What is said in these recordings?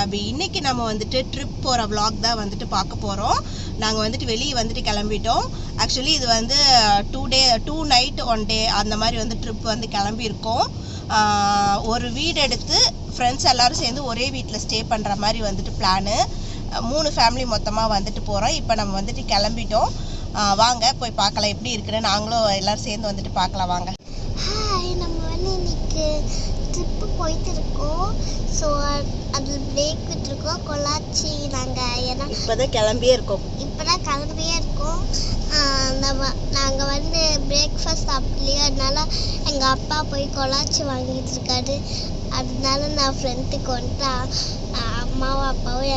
அபி. இன்னைக்கு நம்ம வந்துட்டு ட்ரிப் போகிற vlog தான் வந்துட்டு பார்க்க போகிறோம். நாங்கள் வந்துட்டு வெளியே வந்துட்டு கிளம்பிட்டோம். ஆக்சுவலி இது வந்து 2 நைட் 1 டே அந்த மாதிரி வந்து ட்ரிப் வந்து கிளம்பியிருக்கோம். ஒரு வீடு எடுத்து ஃப்ரெண்ட்ஸ் எல்லோரும் சேர்ந்து ஒரே வீட்டில் ஸ்டே பண்ணுற மாதிரி வந்துட்டு பிளானு. 3 ஃபேமிலி மொத்தமாக வந்துட்டு போகிறோம். இப்போ நம்ம வந்துட்டு கிளம்பிட்டோம். வாங்க போய் பார்க்கலாம் எப்படி இருக்குன்னு. நாங்களும் எல்லோரும் சேர்ந்து வந்துட்டு பார்க்கலாம் வாங்க. நம்ம வந்து இன்னைக்கு ட்ரிப்பு போயிட்டு இருக்கோம். ஸோ அதில் பிரேக் விட்டுருக்கோம். பொள்ளாச்சி நாங்கள் ஏன்னா இப்போ தான் கிளம்பியே இருக்கோம். நாங்கள் வந்து பிரேக்ஃபாஸ்ட் சாப்பிடலையே, அதனால எங்கள் அப்பா போய் பொள்ளாச்சி வாங்கிட்டு இருக்காரு. அதனால நான் ஃப்ரெண்டுக்கு வந்துட்டு அம்மாவும் அப்பாவும்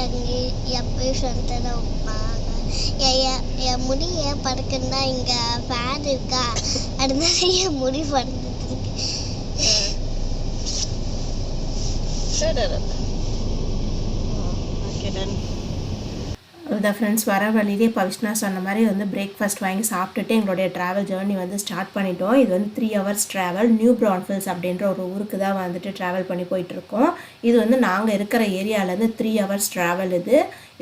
எப்பயும் ஃப்ரெண்டு தான் வைப்பாங்க. என் முடி ஏன் படுக்குன்னா இங்கே ஃபேன் இருக்கா, அதனால என் முடி படுத்துட்டு இருக்கு. அதுதான் ஃப்ரெண்ட்ஸ், வர வழியிலே பவிஷ்ணா சொன்ன மாதிரி வந்து பிரேக்ஃபாஸ்ட் வாங்கி சாப்பிட்டுட்டு எங்களுடைய ட்ராவல் ஜேர்னி வந்து ஸ்டார்ட் பண்ணிட்டோம். இது வந்து 3 hours ட்ராவல். நியூ பிரான்ஃபில்ஸ் அப்படின்ற ஒரு ஊருக்கு தான் வந்துட்டு ட்ராவல் பண்ணி போயிட்டுருக்கோம். இது வந்து நாங்கள் இருக்கிற ஏரியாவிலேருந்து 3 hours ட்ராவல். இது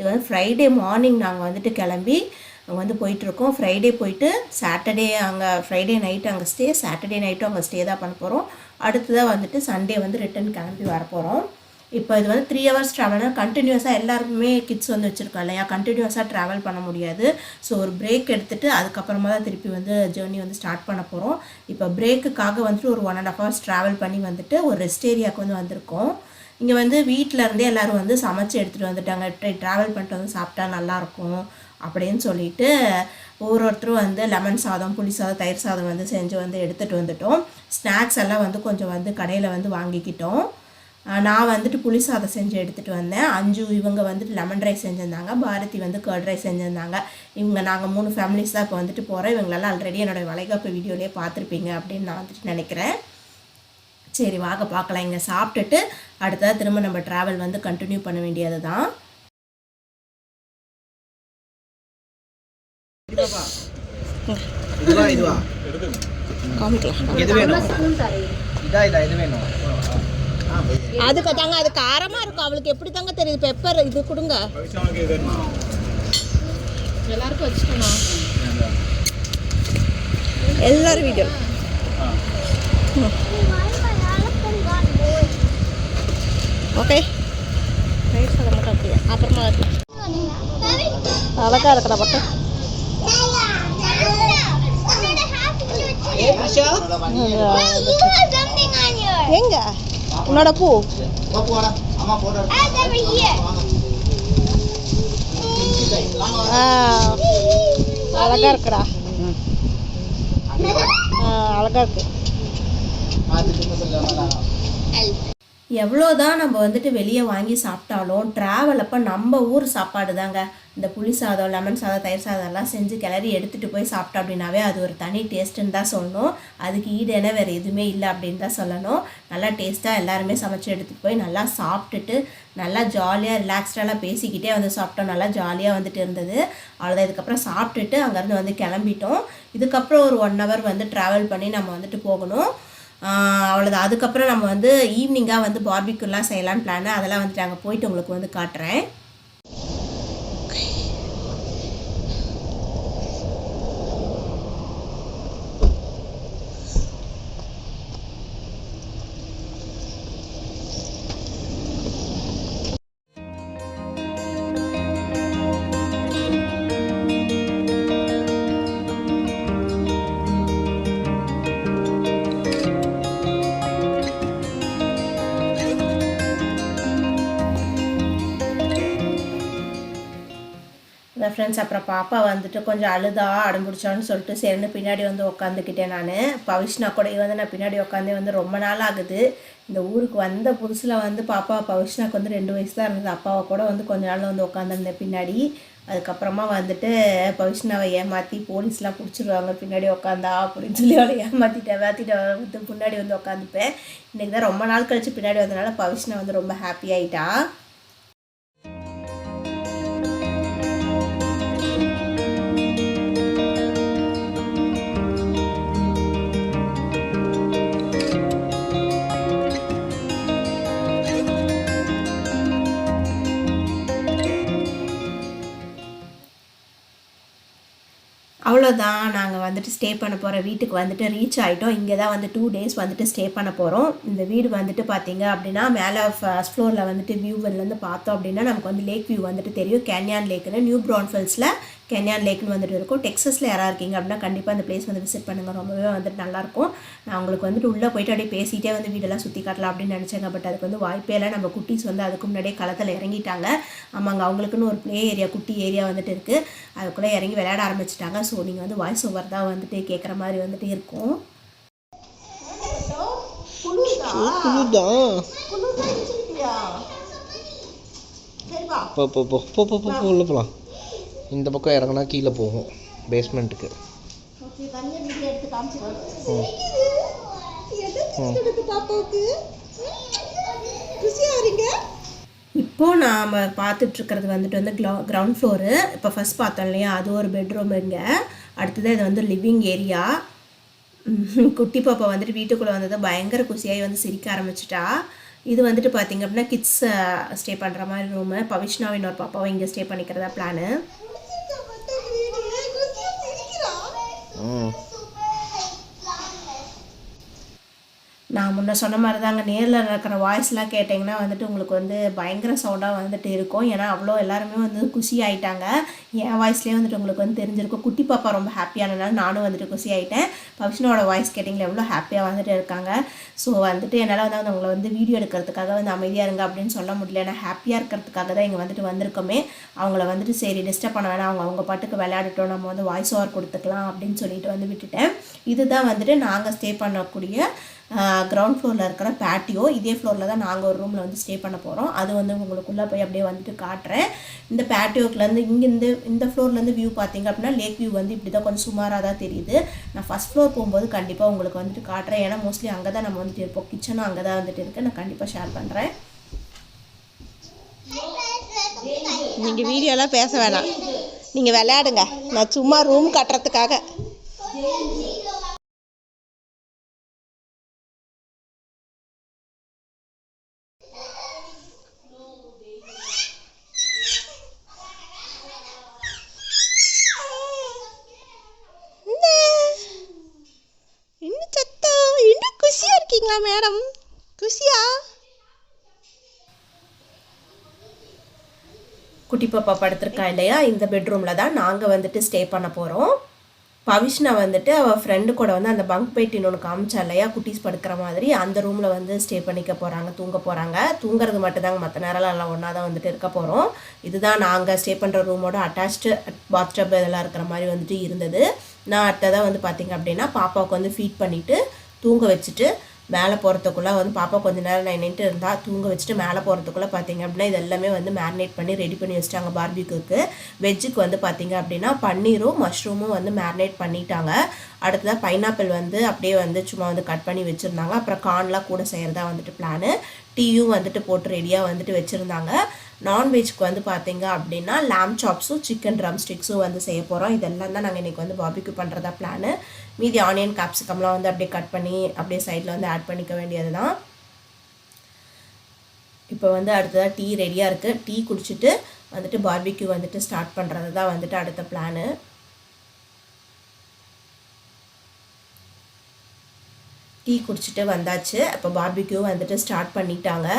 வந்து ஃப்ரைடே மார்னிங் நாங்கள் வந்துட்டு கிளம்பி அங்கே வந்து போயிட்டுருக்கோம். ஃப்ரைடே போயிட்டு சாட்டர்டே அங்கே ஃப்ரைடே நைட்டு அங்கே ஸ்டே, சாட்டர்டே நைட்டும் அங்கே ஸ்டே தான் பண்ண போகிறோம். அடுத்ததாக வந்துட்டு சண்டே வந்து ரிட்டன் கிளம்பி வரப்போகிறோம். இப்போ இது வந்து 3 hours ட்ராவல்னால் கண்டினியூஸாக எல்லாருக்குமே கிட்ஸ் வந்து வச்சுருக்கோம் இல்லையா, கண்டினியூஸாக ட்ராவல் பண்ண முடியாது. ஸோ ஒரு பிரேக் எடுத்துகிட்டு அதுக்கப்புறமா தான் திருப்பி வந்து ஜேர்னி வந்து ஸ்டார்ட் பண்ண போகிறோம். இப்போ பிரேக்குக்காக வந்துட்டு ஒரு 1.5 hours ட்ராவல் பண்ணி வந்துட்டு ஒரு ரெஸ்ட் ஏரியாவுக்கு வந்து வந்திருக்கோம். இங்கே வந்து வீட்டில் இருந்தே எல்லோரும் வந்து சமைச்சு எடுத்துகிட்டு வந்துட்டாங்க. ட்ராவல் பண்ணிட்டு வந்து சாப்பிட்டா நல்லாயிருக்கும் அப்படின்னு சொல்லிட்டு ஒவ்வொருத்தரும் வந்து லெமன் சாதம், புளி சாதம், தயிர் சாதம் வந்து செஞ்சு வந்து எடுத்துகிட்டு வந்துட்டோம். ஸ்நாக்ஸ் எல்லாம் வந்து கொஞ்சம் வந்து கடையில் வந்து வாங்கிக்கிட்டோம். நான் வந்துட்டு புளி சாதம் செஞ்சு எடுத்துகிட்டு வந்தேன். அஞ்சு இவங்க வந்துட்டு லெமன் ரைஸ் செஞ்சுருந்தாங்க. பாரதி வந்து கர்ட் ரைஸ் செஞ்சுருந்தாங்க. நாங்கள் 3 ஃபேமிலிஸ் தான் இப்போ வந்துட்டு போகிறோம். இவங்களெல்லாம் ஆல்ரெடி என்னோடய வளைகாப்பு வீடியோலேயே பார்த்துருப்பீங்க அப்படின்னு நான் வந்துட்டு நினைக்கிறேன். சரி வாங்க பார்க்கலாம். இங்கே சாப்பிட்டுட்டு அடுத்ததாக திரும்ப நம்ம ட்ராவல் வந்து கண்டினியூ பண்ண வேண்டியது தான். அதுக்கு தாங்க அது காரமாக இருக்கும். அவளுக்கு எப்படி தாங்க தெரியுது? பெப்பர் இது கொடுங்க. எல்லாருக்கும் வச்சுக்கணும். எல்லாரும் வீடியோ ஓகே. அப்புறமா அழகா இருக்கடா பட்டம். எங்க உன்னோட பூ? அழகா இருக்குடா. அழகா இருக்கு. எவ்வளோதான் நம்ம வந்துட்டு வெளியே வாங்கி சாப்பிட்டாலும் ட்ராவல் அப்போ நம்ம ஊர் சாப்பாடு தாங்க. இந்த புளி சாதம், லெமன் சாதம், தயிர் சாதம் எல்லாம் செஞ்சு கிளறி எடுத்துகிட்டு போய் சாப்பிட்டோம் அப்படின்னாவே அது ஒரு தனி டேஸ்ட்டுன்னு தான் சொல்லணும். அதுக்கு ஈடுனா வேறு எதுவுமே இல்லை அப்படின்னு தான் சொல்லணும். நல்லா டேஸ்ட்டாக எல்லாருமே சமைச்சு எடுத்துகிட்டு போய் நல்லா சாப்பிட்டுட்டு நல்லா ஜாலியாக ரிலாக்ஸ்டாலாம் பேசிக்கிட்டே வந்து சாப்பிட்டோம். நல்லா ஜாலியாக வந்துட்டு இருந்தது. அவ்வளோதான். இதுக்கப்புறம் சாப்பிட்டுட்டு அங்கேருந்து வந்து கிளம்பிட்டோம். இதுக்கப்புறம் ஒரு 1 hour வந்து ட்ராவல் பண்ணி நம்ம வந்துட்டு போகணும். அவ்வளோதான். அதுக்கப்புறம் நம்ம வந்து ஈவினிங்காக வந்து பார்பிக்யூலாம் செய்யலான்னு பிளான். அதெல்லாம் வந்துட்டு அங்கே போயிட்டு உங்களுக்கு வந்து காட்டுறேன். ஃப்ரெண்ட்ஸ், அப்புறம் பாப்பா வந்துட்டு கொஞ்சம் அழுதா அடம்பிடிச்சான்னு சொல்லிட்டு சரின்னு பின்னாடி வந்து உட்காந்துக்கிட்டேன். நான் பவிஷ்ணா கூட வந்து நான் பின்னாடி உட்காந்தே வந்து ரொம்ப நாள் ஆகுது. இந்த ஊருக்கு வந்த புதுசில் வந்து பாப்பா பவிஷ்ணாக்கு வந்து 2 வயசு தான் இருந்தது. அப்பாவை கூட வந்து கொஞ்ச நாள் வந்து உட்காந்துருந்தேன் பின்னாடி. அதுக்கப்புறமா வந்துட்டு பவிஷ்ணாவை ஏமாற்றி போலீஸ்லாம் பிடிச்சிருவாங்க பின்னாடி உட்காந்தா அப்படின்னு சொல்லி அவளை ஏமாற்றிட்டு வந்து முன்னாடி வந்து உட்காந்துப்பேன். இன்றைக்கி தான் ரொம்ப நாள் கழித்து பின்னாடி வந்ததுனால பவிஷ்ணா வந்து ரொம்ப ஹாப்பி ஆகிட்டா. அவ்வளோதான், நாங்கள் வந்துட்டு ஸ்டே பண்ண போகிற வீட்டுக்கு வந்துட்டு ரீச் ஆகிட்டோம். இங்கே தான் வந்து 2 days வந்துட்டு ஸ்டே பண்ண போகிறோம். இந்த வீடு வந்துட்டு பார்த்தீங்க அப்படின்னா மேலே ஃபர்ஸ்ட் ஃப்ளோரில் வந்துட்டு வியூவிலேருந்து பார்த்தோம் அப்படின்னா நமக்கு வந்து லேக் வியூ வந்துட்டு தெரியும். கேன்யான் லேக்குன்னு நியூ பிரான்ஃபில்ஸில் கேன்யான் லேக்னு வந்துட்டு இருக்கும். டெக்ஸஸில் யாராக இருக்கீங்க அப்படின்னா கண்டிப்பாக அந்த பிளேஸ் வந்து விசிட் பண்ணுங்கள், ரொம்பவே வந்துட்டு நல்லாயிருக்கும். நான் உங்களுக்கு வந்துட்டு உள்ளே போய்ட்டு அப்படியே பேசிகிட்டே வந்து வீடெல்லாம் சுற்றி காட்டலாம் அப்படின்னு நினச்சேங்க. பட் அதுக்கு வந்து வாய்ப்பே இல்லை. நம்ம குட்டீஸ் வந்து அதுக்கு முன்னாடியே களத்தில் இறங்கிட்டாங்க. ஆமாங்க, அவங்களுக்குன்னு ஒரு ப்ளே ஏரியா, குட்டி ஏரியா வந்துட்டு இருக்குது. அதுக்குள்ளே இறங்கி விளையாட ஆரம்பிச்சிட்டாங்க. ஸோ நீங்கள் வந்து வாய்ஸ் ஓவர் தான் வந்துட்டு கேட்குற மாதிரி வந்துட்டு இருக்கும். உள்ள போகலாம். இந்த பக்கம் இறங்கினா கீழே போகும் பேஸ்மெண்ட்டுக்கு. இப்போது நாம் பார்த்துட்ருக்கிறது வந்துட்டு வந்து கிரவுண்ட் ஃப்ளோரு. இப்போ ஃபஸ்ட் பார்த்தோம் இல்லையா, அது ஒரு பெட்ரூம். இங்கே அடுத்தது இது வந்து லிவிங் ஏரியா. குட்டி பாப்பா வந்துட்டு வீட்டுக்குள்ளே வந்தது பயங்கர குசியாகி வந்து சிரிக்க ஆரம்பிச்சிட்டா. இது வந்துட்டு பார்த்திங்க அப்படின்னா கிட்ஸ் ஸ்டே பண்ணுற மாதிரி ரூமு. பவிஷ்னாவின் ஒரு பாப்பாவை இங்கே ஸ்டே பண்ணிக்கிறதா பிளானு. நான் முன்ன சொன்ன மாதிரி தாங்க, நேரில் இருக்கிற வாய்ஸ்லாம் கேட்டிங்கன்னா வந்துட்டு உங்களுக்கு வந்து பயங்கர சவுண்டாக வந்துட்டு இருக்கும். ஏன்னா அவ்வளோ எல்லாருமே வந்து குஷி ஆகிட்டாங்க. என் வாய்ஸ்லேயே வந்துட்டு உங்களுக்கு வந்து தெரிஞ்சிருக்கும். குட்டி பாப்பா ரொம்ப ஹாப்பியானனால நானும் வந்துட்டு குஷி ஆகிட்டேன். பவிஷ்னோட வாய்ஸ் கேட்டிங்களா எவ்வளோ ஹாப்பியாக வந்துட்டு இருக்காங்க. ஸோ வந்துட்டு என்னால் வந்து அவங்களை வந்து வீடியோ எடுக்கிறதுக்காக வந்து அமைதியாக இருங்க அப்படின்னு சொல்ல முடியல. ஏன்னா ஹாப்பியாக இருக்கிறதுக்காக தான் இங்கே வந்துட்டு வந்திருக்கோமே. அவங்கள வந்துட்டு சரி டிஸ்டர்ப் பண்ண வேணாம், அவங்க பாட்டுக்கு விளையாடட்டும், நம்ம வந்து வாய்ஸ் ஓவர் கொடுத்துக்கலாம் அப்படின்னு சொல்லிட்டு வந்து விட்டுட்டேன். இதுதான் வந்துட்டு நாங்கள் ஸ்டே பண்ணக்கூடிய கிரவுண்ட் ஃப்ளோரில் இருக்கிற பேட்டியோ. இதே ஃப்ளோரில் தான் நாங்கள் ஒரு ரூமில் வந்து ஸ்டே பண்ண போகிறோம். அது வந்து உங்களுக்குள்ளே போய் அப்படியே வந்துட்டு காட்டுறேன். இந்த பேட்டியோக்குலேருந்து இங்கேருந்து இந்த ஃப்ளோர்லேருந்து வியூ பார்த்தீங்க அப்படின்னா லேக் வியூ வந்து இப்படி தான் கொஞ்சம் சுமாராக தான் தெரியுது. நான் ஃபஸ்ட் ஃப்ளோர் போகும்போது கண்டிப்பாக உங்களுக்கு வந்துட்டு காட்டுறேன். ஏன்னா மோஸ்ட்லி அங்கே தான் நம்ம வந்துட்டு இருப்போம். கிச்சனும் அங்கே தான் வந்துட்டு இருக்குது. நான் கண்டிப்பாக ஷேர் பண்ணுறேன். நீங்கள் வீடியோலாம் பேச வேணாம், நீங்கள் விளையாடுங்க. நான் சும்மா ரூம் கட்டுறதுக்காக. இன்னும் சத்தம், இன்னும் குஷியா இருக்கீங்களா மேடம்? குஷியா? குட்டி பாப்பா படுத்திருக்கா இல்லையா, இந்த பெட்ரூமில் தான் நாங்கள் வந்துட்டு ஸ்டே பண்ண போகிறோம். பவிஷ்னா வந்துட்டு அவள் ஃப்ரெண்டு கூட வந்து அந்த பங்க் பெட் இன்னொன்று காமிச்சா இல்லையா, குட்டீஸ் படுக்கிற மாதிரி, அந்த ரூமில் வந்து ஸ்டே பண்ணிக்க போகிறாங்க, தூங்க போகிறாங்க. தூங்குறது மட்டும்தாங்க, மற்ற நேரம்லாம் எல்லாம் ஒன்றா தான் வந்துட்டு இருக்க போகிறோம். இதுதான் நாங்கள் ஸ்டே பண்ணுற ரூமோட அட்டாச்டு பாத்டப் இதெல்லாம் இருக்கிற மாதிரி வந்துட்டு இருந்தது. நான் அடுத்ததாக வந்து பார்த்திங்க அப்படின்னா பாப்பாவுக்கு வந்து ஃபீட் பண்ணிவிட்டு தூங்க வச்சுட்டு மேலே போகிறதுக்குள்ளே வந்து பாப்பா கொஞ்சம் நேரம் நான் நின்றுட்டு இருந்தால் தூங்க வச்சுட்டு மேலே போகிறதுக்குள்ளே பார்த்திங்க அப்படின்னா இது எல்லாமே வந்து மேரினேட் பண்ணி ரெடி பண்ணி வச்சுட்டாங்க பார்பிக்யூக்கு. வெஜ்ஜுக்கு வந்து பார்த்திங்க அப்படின்னா பன்னீரும் மஷ்ரூமும் வந்து மேரினேட் பண்ணிட்டாங்க. அடுத்ததாக பைனாப்பிள் வந்து அப்படியே வந்து சும்மா வந்து கட் பண்ணி வச்சுருந்தாங்க. அப்புறம் கார்ன்லாம் கூட செய்கிறதா வந்துட்டு பிளானு. டீயும் வந்துட்டு போட்டு ரெடியாக வந்துட்டு வச்சுருந்தாங்க. நான்வெஜ்க்கு வந்து பார்த்திங்க அப்படின்னா லேம் சாப்ஸும் சிக்கன் ட்ரம் ஸ்டிக்ஸும் வந்து செய்ய போகிறோம். இதெல்லாம் தான் நாங்கள் இன்றைக்கி வந்து பார்பிக்யூ பண்ணுறதா பிளானு. மீதி ஆனியன் கேப்சிகம்லாம் வந்து அப்படியே கட் பண்ணி அப்படியே சைடில் வந்து ஆட் பண்ணிக்க வேண்டியது தான். இப்போ வந்து அடுத்ததாக டீ ரெடியாக இருக்குது. டீ குடிச்சிட்டு வந்துட்டு பார்பிக்யூ வந்துட்டு ஸ்டார்ட் பண்ணுறது தான் வந்துட்டு அடுத்த பிளானு. டீ குடிச்சிட்டு வந்தாச்சு. இப்போ பார்பிக்யூ வந்துட்டு ஸ்டார்ட் பண்ணிட்டாங்க.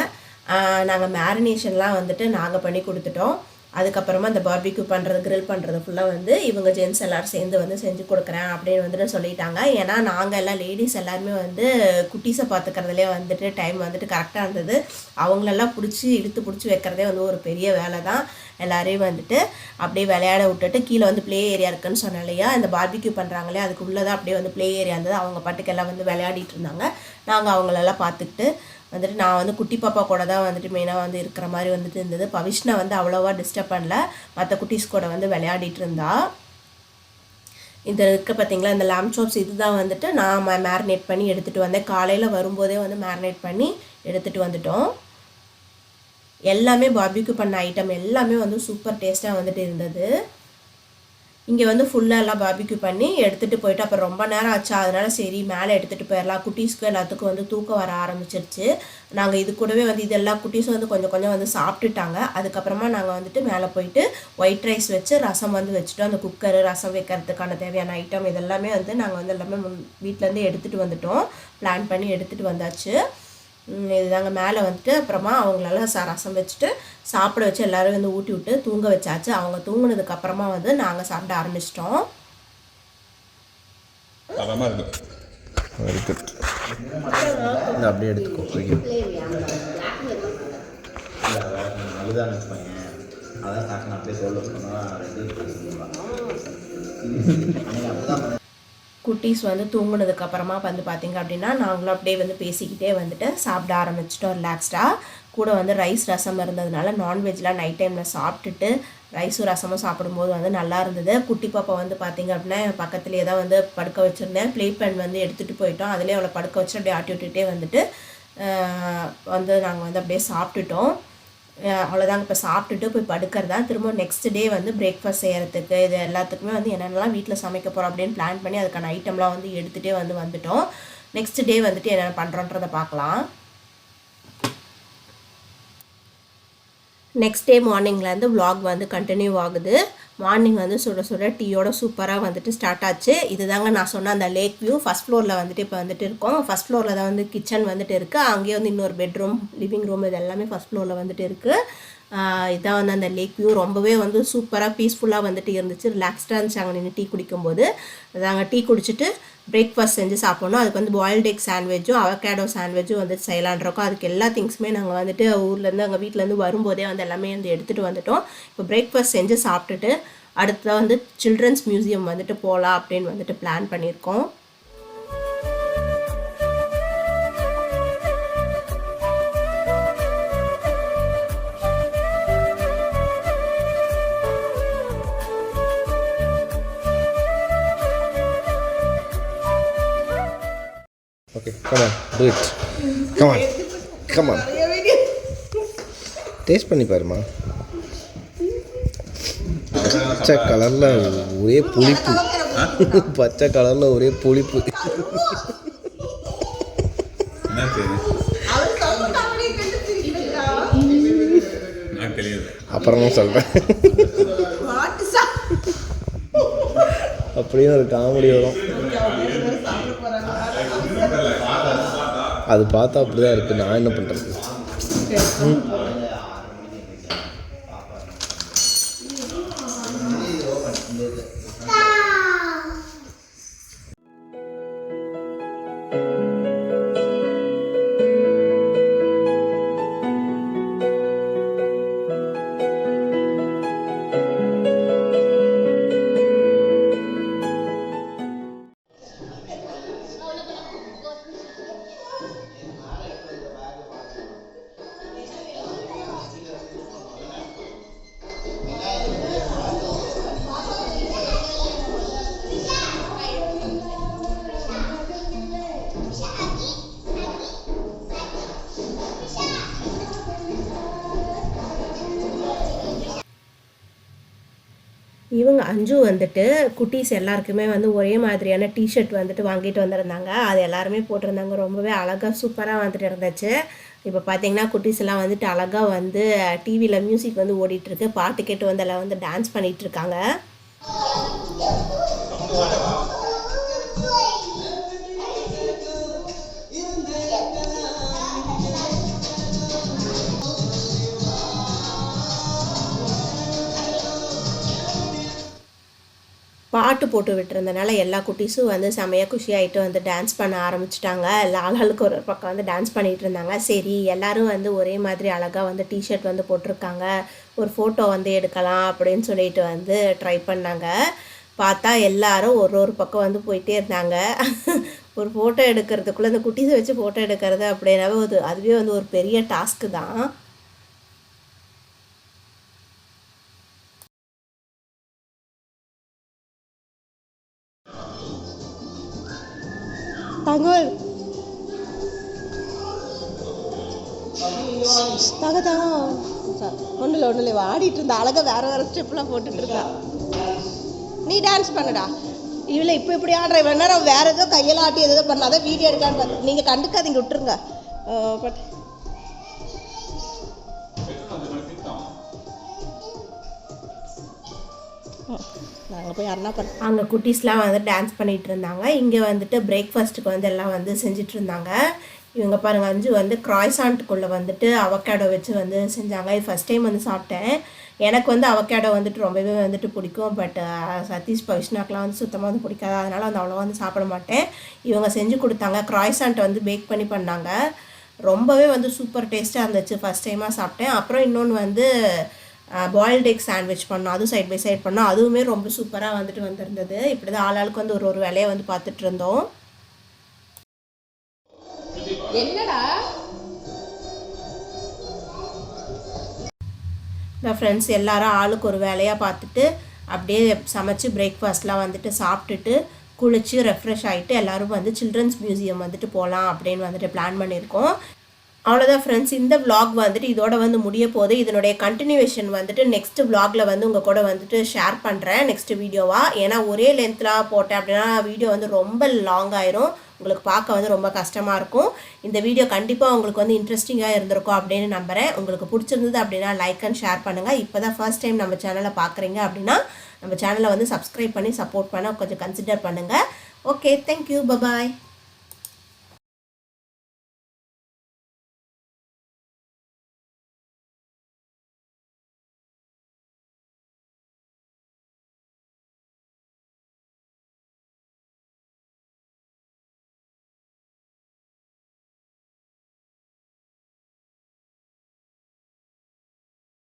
நாங்கள் மேரினேஷன்லாம் வந்துட்டு நாங்கள் பண்ணி கொடுத்துட்டோம். அதுக்கப்புறமா இந்த பார்பிக்யூ பண்ணுறது கிரில் பண்ணுறது ஃபுல்லாக வந்து இவங்க ஜென்ஸ் எல்லோரும் சேர்ந்து வந்து செஞ்சு கொடுக்குறேன் அப்படின்னு வந்துட்டு சொல்லிட்டாங்க. ஏன்னா நாங்கள் எல்லாம் லேடிஸ் எல்லாருமே வந்து குட்டீஸை பார்த்துக்கிறதுலே வந்துட்டு டைம் வந்துட்டு கரெக்டாக இருந்தது. அவங்களெல்லாம் இழுத்து பிடிச்சி வைக்கிறதே வந்து ஒரு பெரிய வேலை தான். எல்லாரையும் வந்துட்டு அப்படியே விளையாட விட்டுட்டு கீழே வந்து ப்ளே ஏரியா இருக்குதுன்னு சொன்னேன் இல்லையா, இந்த பார்பிக்யூ பண்ணுறாங்களே அதுக்கு உள்ளே தான் அப்படியே வந்து ப்ளே ஏரியா இருந்தது. அவங்க பாட்டுக்கெல்லாம் வந்து விளையாடிட்டு இருந்தாங்க. நாங்கள் அவங்களெல்லாம் பார்த்துக்கிட்டு வந்துட்டு நான் வந்து குட்டி பாப்பா கூட தான் வந்துட்டு மெயினாக வந்து இருக்கிற மாதிரி வந்துட்டு இருந்தது. பவிஷ்னா வந்து அவ்வளோவா டிஸ்டர்ப் பண்ணல, மற்ற குட்டீஸ் கூட வந்து விளையாடிட்டு இருந்தா. இந்த இருக்க பார்த்தீங்களா இந்த லேம் சாப்ஸ், இதுதான் வந்துட்டு நான் மேரினேட் பண்ணி எடுத்துகிட்டு வந்தேன். காலையில் வரும்போதே வந்து மேரினேட் பண்ணி எடுத்துகிட்டு வந்துட்டோம். எல்லாமே பார்பிக்யூ பண்ண ஐட்டம் எல்லாமே வந்து சூப்பர் டேஸ்ட்டாக வந்துட்டு இருந்தது. இங்கே வந்து ஃபுல்லாக எல்லாம் பார்பிக்யூ பண்ணி எடுத்துகிட்டு போயிட்டு அப்புறம் ரொம்ப நேரம் ஆச்சா, அதனால சரி மேலே எடுத்துகிட்டு போயிடலாம். குட்டீஸ்க்கு எல்லாத்துக்கும் வந்து தூக்கம் வர ஆரம்பிச்சிருச்சு. நாங்கள் இது கூடவே வந்து இது எல்லா குட்டீஸும் வந்து கொஞ்சம் கொஞ்சம் வந்து சாப்பிட்டுட்டாங்க. அதுக்கப்புறமா நாங்கள் வந்துட்டு மேலே போயிட்டு ஒயிட் ரைஸ் வச்சு ரசம் வந்து வச்சுட்டோம். அந்த குக்கரு ரசம் வைக்கிறதுக்கான தேவையான ஐட்டம் இதெல்லாமே வந்து நாங்கள் வந்து எல்லாமே வீட்டிலேருந்து எடுத்துகிட்டு வந்துட்டோம். பிளான் பண்ணி எடுத்துகிட்டு வந்தாச்சு. இதுதாங்க மேலே வந்துட்டு அப்புறமா அவங்களெல்லாம் ரசம் வச்சுட்டு சாப்பிட வச்சு எல்லோரும் வந்து ஊட்டி விட்டு தூங்க வச்சாச்சு. அவங்க தூங்கினதுக்கப்புறமா வந்து நாங்கள் சாப்பிட ஆரம்பிச்சிட்டோம். Very good. அப்படியே எடுத்துக்கோ. குட்டீஸ் வந்து தூங்குனதுக்கப்புறமா வந்து பார்த்திங்க அப்படின்னா நாங்களும் அப்படியே வந்து பேசிக்கிட்டே வந்துட்டு சாப்பிட ஆரம்பிச்சிட்டோம் ரிலாக்ஸ்டாக. கூட வந்து ரைஸ் ரசம் இருந்ததுனால நான்வெஜ்லாம் நைட் டைமில் சாப்பிட்டுட்டு ரைஸும் ரசமும் சாப்பிடும்போது வந்து நல்லா இருந்தது. குட்டி பாப்பா வந்து பார்த்திங்க அப்படின்னா பக்கத்துலேயே தான் வந்து படுக்க வச்சுருந்தேன். ப்ளே பென் வந்து எடுத்துகிட்டு போயிட்டோம். அதிலே அவளை படுக்க வச்சு அப்படியே ஆட்டி விட்டுட்டே வந்துட்டு வந்து நாங்கள் வந்து அப்படியே சாப்பிட்டுட்டோம். அவ்வளோதாங்க. இப்போ சாப்பிட்டுட்டு போய் படுக்கிறதா. திரும்ப நெக்ஸ்ட் டே வந்து பிரேக்ஃபாஸ்ட் செய்கிறதுக்கு இது எல்லாத்துக்குமே வந்து என்னென்னலாம் வீட்டில் சமைக்க போகிறோம் அப்படின்னு பிளான் பண்ணி அதுக்கான ஐட்டம்லாம் வந்து எடுத்துகிட்டே வந்துட்டோம். நெக்ஸ்ட் டே வந்துட்டு என்னென்ன பண்ணுறோன்றதை பார்க்கலாம். நெக்ஸ்ட் டே மார்னிங்லேருந்து விலாக் வந்து கண்டினியூ ஆகுது. மார்னிங் வந்து சுட சுட டீயோட சூப்பராக வந்துட்டு ஸ்டார்ட் ஆச்சு. இதுதாங்க நான் சொன்ன அந்த லேக் வியூ. ஃபஸ்ட் ஃப்ளோரில் வந்துட்டு இப்போ வந்துட்டு இருக்கோம். ஃபஸ்ட் ஃப்ளோரில் தான் வந்து கிச்சன் வந்துட்டு இருக்குது. அங்கேயே வந்து இன்னொரு பெட்ரூம், லிவிங் ரூம் இது எல்லாமே ஃபஸ்ட் ஃப்ளோரில் வந்துட்டு இருக்குது. இதான் வந்து அந்த லேக் வியூ. ரொம்பவே வந்து சூப்பராக பீஸ்ஃபுல்லாக வந்துட்டு இருந்துச்சு. ரிலாக்ஸ்டாக இருந்துச்சு அங்கே நின்று டீ குடிக்கும்போது. அதாங்க டீ குடிச்சிட்டு பிரேக்ஃபாஸ்ட் செஞ்சு சாப்பிட்ணும். அதுக்கு வந்து பாயில்டு எக் சாண்ட்விச்சும் அவகேடோ சாண்ட்விச்சும் வந்துட்டு செய்யலான் இருக்கோம். அதுக்கு எல்லா திங்ஸுமே நாங்கள் வந்துட்டு ஊர்லேருந்து அங்கே வீட்டிலேருந்து வரும்போதே வந்து எல்லாமே வந்து எடுத்துகிட்டு வந்துட்டோம். இப்போ பிரேக்ஃபாஸ்ட் செஞ்சு சாப்பிட்டுட்டு அடுத்ததாக வந்து சில்ட்ரன்ஸ் மியூசியம் வந்துட்டு போகலாம் அப்படின்னு வந்துட்டு பிளான் பண்ணியிருக்கோம். Okay, come on, do it. Come on. Taste பண்ணி பாருமா. பச்சை கலரில் ஒரே புளிப்பு. பச்சை கலரில் ஒரே புளிப்பு. அப்புறமா சொல்கிறேன். அப்படியும் ஒரு காமெடி வரும். அது பார்த்தா அப்படிதான் இருக்குது. நான் என்ன பண்ணுறது? இவங்க அஞ்சு வந்துட்டு குட்டீஸ் எல்லாருக்குமே வந்து ஒரே மாதிரியான டிஷர்ட் வந்துட்டு வாங்கிட்டு வந்திருந்தாங்க. அது எல்லாருமே போட்டிருந்தாங்க. ரொம்பவே அழகாக சூப்பராக வந்துட்டு இருந்துச்சு. இப்போ பார்த்தீங்கன்னா குட்டீஸ் எல்லாம் வந்துட்டு அழகாக வந்து டிவியில் மியூசிக் வந்து ஓடிட்டுருக்கு. பாட்டு கேட்டு வந்து எல்லாம் வந்து டான்ஸ் பண்ணிகிட்ருக்காங்க. பாட்டு போட்டு விட்டுருந்தனால எல்லா குட்டீஸும் வந்து செமையாக குஷியாகிட்டு வந்து டான்ஸ் பண்ண ஆரம்பிச்சிட்டாங்க. ஆளுக்கு ஒரு பக்கம் வந்து டான்ஸ் பண்ணிகிட்டு இருந்தாங்க. சரி எல்லோரும் வந்து ஒரே மாதிரி அழகாக வந்து டிஷர்ட் வந்து போட்டிருக்காங்க, ஒரு ஃபோட்டோ வந்து எடுக்கலாம் அப்படின்னு சொல்லிட்டு வந்து ட்ரை பண்ணாங்க. பார்த்தா எல்லாரும் ஒரு பக்கம் வந்து போயிட்டே இருந்தாங்க. ஒரு ஃபோட்டோ எடுக்கிறதுக்குள்ளே இந்த குட்டீஸை வச்சு ஃபோட்டோ எடுக்கிறது அப்படின்னாவே அதுவே வந்து ஒரு பெரிய டாஸ்க்கு தான். தங்கோல் ஒன்றும் இல்லை ஆடிட்டு இருந்தா அழகாக வேறு ஸ்டெப்லாம் போட்டுட்டு இருக்கா. நீ டான்ஸ் பண்ணுடா. இவளை இப்போ இப்படி ஆடுற வேணா வேறு ஏதோ கையில் ஆட்டி ஏதோ பண்ணாதான் வீடியோ எடுக்கான்னு பார்த்து நீங்கள் கண்டுக்காதீங்க, விட்டுருங்க. நாங்கள் போய் அண்ணா பண்ண அங்கே குட்டீஸ்லாம் வந்து டான்ஸ் பண்ணிகிட்டு இருந்தாங்க. இங்கே வந்துட்டு பிரேக்ஃபாஸ்ட்டுக்கு வந்து எல்லாம் வந்து செஞ்சுட்டு இருந்தாங்க. இவங்க பாருங்க அஞ்சு வந்து க்ராய்சாண்ட்டுக்குள்ளே வந்துட்டு அவகேடோ வச்சு வந்து செஞ்சாங்க. இது ஃபஸ்ட் டைம் வந்து சாப்பிட்டேன். எனக்கு வந்து அவகேடோ வந்துட்டு ரொம்பவே வந்துட்டு பிடிக்கும். பட் சதீஷ் பவிஷ்னாக்கெலாம் வந்து சுத்தமாக வந்து பிடிக்காது. அதனால் வந்து அவ்வளோவா வந்து சாப்பிட மாட்டேன். இவங்க செஞ்சு கொடுத்தாங்க. க்ராய்சாண்ட்டை வந்து பேக் பண்ணாங்க. ரொம்பவே வந்து சூப்பர் டேஸ்ட்டாக இருந்துச்சு. ஃபஸ்ட் டைமாக சாப்பிட்டேன். அப்புறம் இன்னொன்று வந்து பாயில்டு எக் சாண்ட்விச் பண்ணோம். அதுவும் சைட் பை சைட் பண்ணோம். அதுவுமே ரொம்ப சூப்பராக வந்துட்டு வந்திருந்தது. இப்படி தான் ஆளாளுக்கு வந்து ஒரு வேலையை வந்து பார்த்துட்டு இருந்தோம். என்னடா இந்த ஃப்ரெண்ட்ஸ் எல்லாரும் ஆளுக்கு ஒரு வேலையாக பார்த்துட்டு அப்படியே சமைச்சு பிரேக்ஃபாஸ்ட்லாம் வந்துட்டு சாப்பிட்டுட்டு குளிச்சு ரெஃப்ரெஷ் ஆகிட்டு எல்லோரும் வந்து சில்ட்ரன்ஸ் மியூசியம் வந்துட்டு போகலாம் அப்படின்னு வந்துட்டு பிளான் பண்ணியிருக்கோம். அவ்வளோதான் ஃப்ரெண்ட்ஸ், இந்த vlog வந்துட்டு இதோட வந்து முடிய போகுது. இதனுடைய கண்டினியூவேஷன் வந்துட்டு நெக்ஸ்ட் vlogல வந்து உங்கள் கூட வந்துட்டு ஷேர் பண்ணுறேன் நெக்ஸ்ட் வீடியோவாக. ஏன்னா ஒரே லென்த்லாம் போட்டேன் அப்படின்னா வீடியோ வந்து ரொம்ப லாங் ஆயிரும், உங்களுக்கு பார்க்க வந்து ரொம்ப கஷ்டமாக இருக்கும். இந்த வீடியோ கண்டிப்பாக உங்களுக்கு வந்து இன்ட்ரெஸ்டிங்காக இருந்திருக்கும் அப்படின்னு நம்புகிறேன். உங்களுக்கு பிடிச்சிருந்தது அப்படின்னா லைக் அண்ட் ஷேர் பண்ணுங்கள். இப்போ தான் ஃபர்ஸ்ட் டைம் நம்ம சேனலை பார்க்குறீங்க அப்படின்னா நம்ம சேனலை வந்து சப்ஸ்கிரைப் பண்ணி சப்போர்ட் பண்ண கொஞ்சம் கன்சிடர் பண்ணுங்கள். Okay, thank you, bye bye.